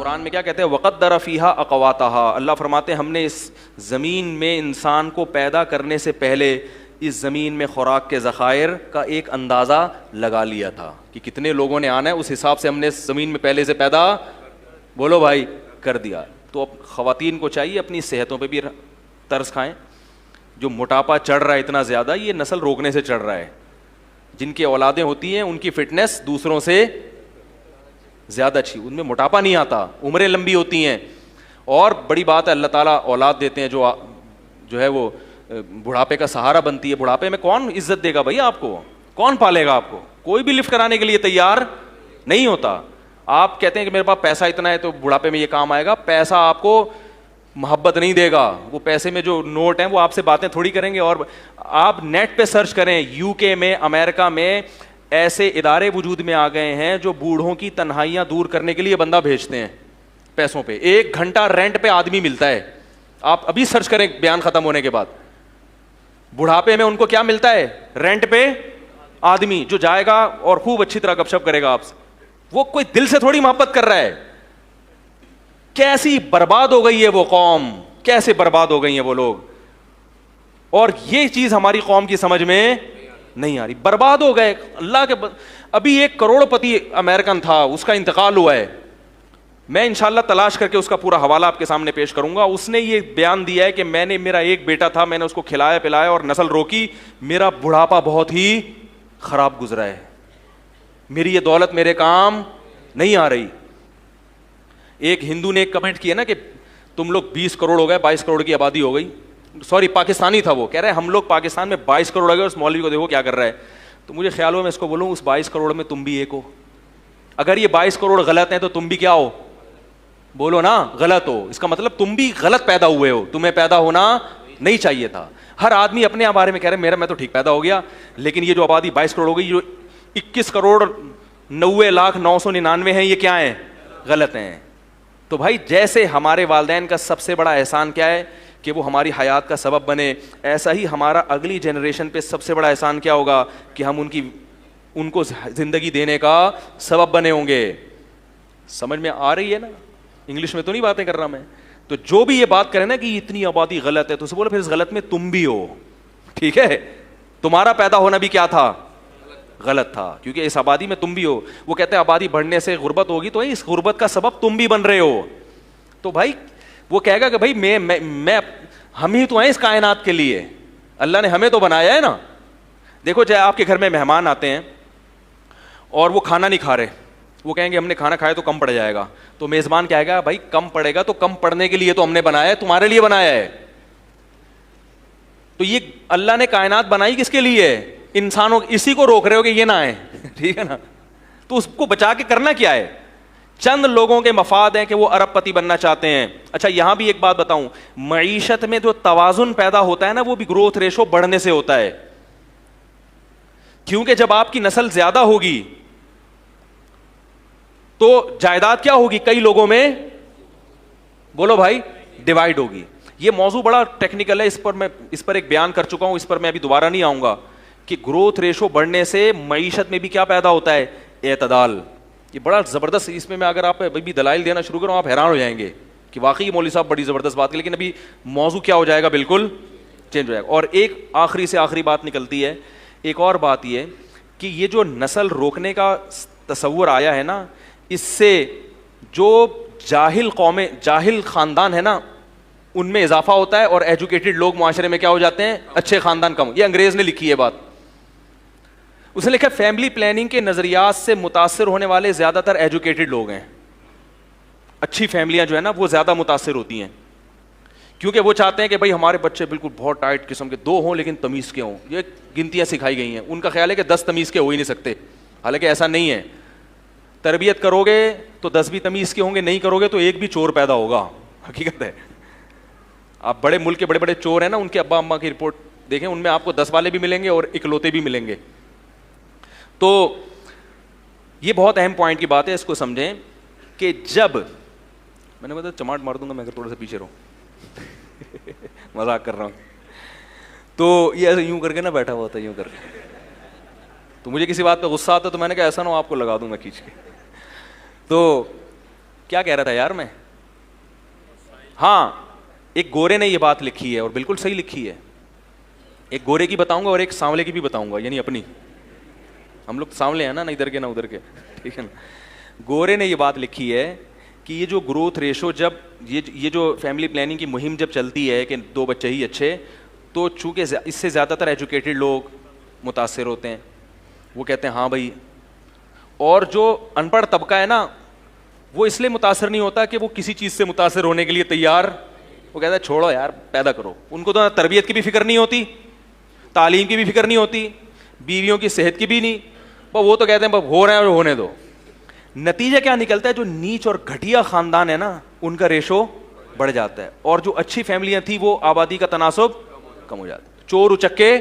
قرآن میں کیا کہتے ہیں, وقدر فیہا اقواتہا, اللہ فرماتے ہیں ہم نے اس زمین میں انسان کو پیدا کرنے سے پہلے اس زمین میں خوراک کے ذخائر کا ایک اندازہ لگا لیا تھا کہ کتنے لوگوں نے آنا ہے, اس حساب سے ہم نے زمین میں پہلے سے پیدا, بولو بھائی, کر دیا. تو اب خواتین کو چاہیے اپنی صحتوں پہ بھی ترس کھائیں. جو موٹاپا چڑھ رہا ہے اتنا زیادہ, یہ نسل روکنے سے چڑھ رہا ہے. جن کی اولادیں ہوتی ہیں ان کی فٹنس دوسروں سے زیادہ اچھی, ان میں موٹاپا نہیں آتا, عمریں لمبی ہوتی ہیں. اور بڑی بات ہے اللہ تعالیٰ اولاد دیتے ہیں جو ہے وہ بڑھاپے کا سہارا بنتی ہے. بڑھاپے میں کون عزت دے گا بھائی آپ کو, کون پالے گا آپ کو؟ کوئی بھی لفٹ کرانے کے لیے تیار نہیں ہوتا. آپ کہتے ہیں کہ میرے پاس پیسہ اتنا ہے تو بڑھاپے میں یہ کام آئے گا. پیسہ آپ کو محبت نہیں دے گا, وہ پیسے میں جو نوٹ ہیں وہ آپ سے باتیں تھوڑی کریں گے. اور آپ نیٹ پہ سرچ کریں, یو کے میں, امریکہ میں ایسے ادارے وجود میں آ گئے ہیں جو بوڑھوں کی تنہائیاں دور کرنے کے لیے بندہ بھیجتے ہیں پیسوں پہ. 1 گھنٹہ رینٹ پہ آدمی ملتا ہے. آپ ابھی سرچ کریں بیان ختم ہونے کے بعد, بڑھاپے میں ان کو کیا ملتا ہے, رینٹ پہ آدمی جو جائے گا اور خوب اچھی طرح گپ شپ کرے گا آپ سے. وہ کوئی دل سے تھوڑی محبت کر رہا ہے. کیسی برباد ہو گئی ہے وہ قوم, کیسے برباد ہو گئی ہیں وہ لوگ. اور یہ چیز ہماری قوم کی سمجھ میں نہیں آ رہی. برباد ہو گئے اللہ کے. ابھی 1 کروڑ پتی امریکن تھا, اس کا انتقال ہوا ہے. میں انشاءاللہ تلاش کر کے اس کا پورا حوالہ آپ کے سامنے پیش کروں گا. اس نے یہ بیان دیا ہے کہ میرا ایک بیٹا تھا, میں نے اس کو کھلایا پلایا اور نسل روکی, میرا بڑھاپا بہت ہی خراب گزرا ہے, میری یہ دولت میرے کام نہیں آ رہی. ایک ہندو نے ایک کمنٹ کیا نا کہ تم لوگ 20 کروڑ ہو گئے, 22 کروڑ کی آبادی ہو گئی. سوری پاکستانی تھا وہ, کہہ رہے ہیں ہم لوگ پاکستان میں 22 کروڑ ہو گئے, اس مولوی کو دیکھو کیا کر رہا ہے. تو مجھے خیال ہوا میں اس کو بولوں اس 22 کروڑ میں تم بھی ایک ہو. اگر یہ 22 کروڑ غلط ہیں تو تم بھی کیا ہو, بولو نا, غلط ہو. اس کا مطلب تم بھی غلط پیدا ہوئے ہو, تمہیں پیدا ہونا نہیں چاہیے تھا. ہر آدمی اپنے بارے میں کہہ رہے ہیں میں تو ٹھیک پیدا ہو گیا, لیکن یہ جو آبادی 22 کروڑ ہو گئی, جو 21 کروڑ 90,999 ہیں, یہ کیا ہیں, غلط ہیں. تو بھائی جیسے ہمارے والدین کا سب سے بڑا احسان کیا ہے کہ وہ ہماری حیات کا سبب بنے, ایسا ہی ہمارا اگلی جنریشن پہ سب سے بڑا احسان کیا ہوگا کہ ہم ان کو زندگی دینے کا سبب بنے ہوں گے. سمجھ میں آ رہی ہے نا, انگلش میں تو نہیں باتیں کر رہا میں. تو جو بھی یہ بات کرے نا کہ اتنی آبادی غلط ہے, تو اسے بولو پھر اس غلط میں تم بھی ہو. ٹھیک ہے, تمہارا پیدا ہونا بھی کیا تھا, غلط تھا, کیونکہ اس آبادی میں تم بھی ہو. وہ کہتے ہیں آبادی بڑھنے سے غربت ہوگی, تو اس غربت کا سبب تم بھی بن رہے ہو. تو بھائی وہ کہے گا کہ بھائی میں ہم ہی تو ہیں اس کائنات کے لیے, اللہ نے ہمیں تو بنایا ہے نا. دیکھو چاہے آپ کے گھر میں مہمان آتے ہیں اور وہ کھانا نہیں کھا رہے, وہ کہیں گے ہم نے کھانا کھایا تو کم پڑ جائے گا. تو میزبان کہے گا بھائی کم پڑے گا تو کم پڑنے کے لیے تو ہم نے بنایا ہے, تمہارے لیے بنایا ہے. تو یہ اللہ نے کائنات بنائی کس کے لیے, انسانوں, اسی کو روک رہے ہو کہ یہ نہ آئے. ٹھیک ہے نا, تو اس کو بچا کے کرنا کیا ہے. چند لوگوں کے مفاد ہیں کہ وہ ارب پتی بننا چاہتے ہیں. اچھا یہاں بھی ایک بات بتاؤں, معیشت میں جو توازن پیدا ہوتا ہے نا, وہ بھی گروتھ ریشو بڑھنے سے ہوتا ہے. کیونکہ جب آپ کی نسل زیادہ ہوگی تو جائیداد کیا ہوگی, کئی لوگوں میں, بولو بھائی, ڈیوائڈ ہوگی. یہ موضوع بڑا ٹیکنیکل ہے, اس پر ایک بیان کر چکا ہوں, اس پر میں ابھی دوبارہ نہیں آؤں گا کہ گروتھ ریشو بڑھنے سے معیشت میں بھی کیا پیدا ہوتا ہے, اعتدال. یہ بڑا زبردست, اس میں اگر آپ بھی دلائل دینا شروع کروں آپ حیران ہو جائیں گے کہ واقعی مولوی صاحب بڑی زبردست بات ہے. لیکن ابھی موضوع کیا ہو جائے گا, بالکل چینج ہو جائے گا. اور ایک آخری سے آخری بات نکلتی ہے, ایک اور بات یہ کہ یہ جو نسل روکنے کا تصور آیا ہے نا, اس سے جو جاہل قومیں, جاہل خاندان ہے نا, ان میں اضافہ ہوتا ہے, اور ایجوکیٹڈ لوگ معاشرے میں کیا ہو جاتے ہیں, اچھے خاندان کم. یہ انگریز نے لکھی ہے بات. اس نے لکھا فیملی پلاننگ کے نظریات سے متاثر ہونے والے زیادہ تر ایجوکیٹڈ لوگ ہیں. اچھی فیملیاں جو ہے نا وہ زیادہ متاثر ہوتی ہیں, کیونکہ وہ چاہتے ہیں کہ بھائی ہمارے بچے بالکل بہت ٹائٹ قسم کے 2 ہوں لیکن تمیز کے ہوں. یہ گنتیاں سکھائی گئی ہیں. ان کا خیال ہے کہ 10 تمیز کے ہو ہی نہیں سکتے, حالانکہ ایسا نہیں ہے. تربیت کرو گے تو 10 بھی تمیز کے ہوں گے, نہیں کرو گے تو ایک بھی چور پیدا ہوگا. حقیقت ہے. آپ بڑے ملک کے بڑے بڑے چور ہیں نا, ان کے ابا اماں کی رپورٹ دیکھیں, ان میں آپ کو 10 والے بھی ملیں گے اور اکلوتے بھی ملیں گے. تو یہ بہت اہم پوائنٹ کی بات ہے, اس کو سمجھیں کہ جب میں نے بتا چماٹ مار دوں گا میں اگر تھوڑا سا پیچھے رہوں, مذاق کر رہا ہوں. تو یہ ایسے یوں کر کے نا بیٹھا ہوا تھا, یوں کر کے, تو مجھے کسی بات پہ غصہ آتا تو میں نے کہا ایسا نہ ہو آپ کو لگا دوں میں کھینچ کے. تو کیا کہہ رہا تھا یار میں؟ ہاں ایک گورے نے یہ بات لکھی ہے اور بالکل صحیح لکھی ہے. ایک گورے کی بتاؤں گا اور ایک سانولے کی بھی بتاؤں گا, یعنی اپنی, ہم لوگ سانولے ہیں نا, نہ ادھر کے نہ ادھر کے, ٹھیک ہے نا. گورے نے یہ بات لکھی ہے کہ یہ جو گروتھ ریشو, جب یہ جو فیملی پلاننگ کی مہم جب چلتی ہے کہ 2 بچے ہی اچھے, تو چونکہ اس سے زیادہ تر ایجوکیٹڈ لوگ متاثر ہوتے ہیں, وہ کہتے ہیں ہاں بھائی, اور جو ان پڑھ طبقہ ہے نا وہ اس لیے متاثر نہیں ہوتا کہ وہ کسی چیز سے متاثر ہونے کے لیے تیار, وہ کہتا ہے چھوڑو یار پیدا کرو. ان کو تو تربیت کی بھی فکر نہیں ہوتی, تعلیم کی بھی فکر نہیں ہوتی, بیویوں کی صحت کی بھی نہیں, وہ تو کہتے ہیں بس ہو رہے ہیں اور ہونے دو. نتیجہ کیا نکلتا ہے, جو نیچ اور گھٹیا خاندان ہے نا ان کا ریشو بڑھ جاتا ہے, اور جو اچھی فیملیاں تھیں وہ آبادی کا تناسب کم ہو جاتا ہے. چور اچکے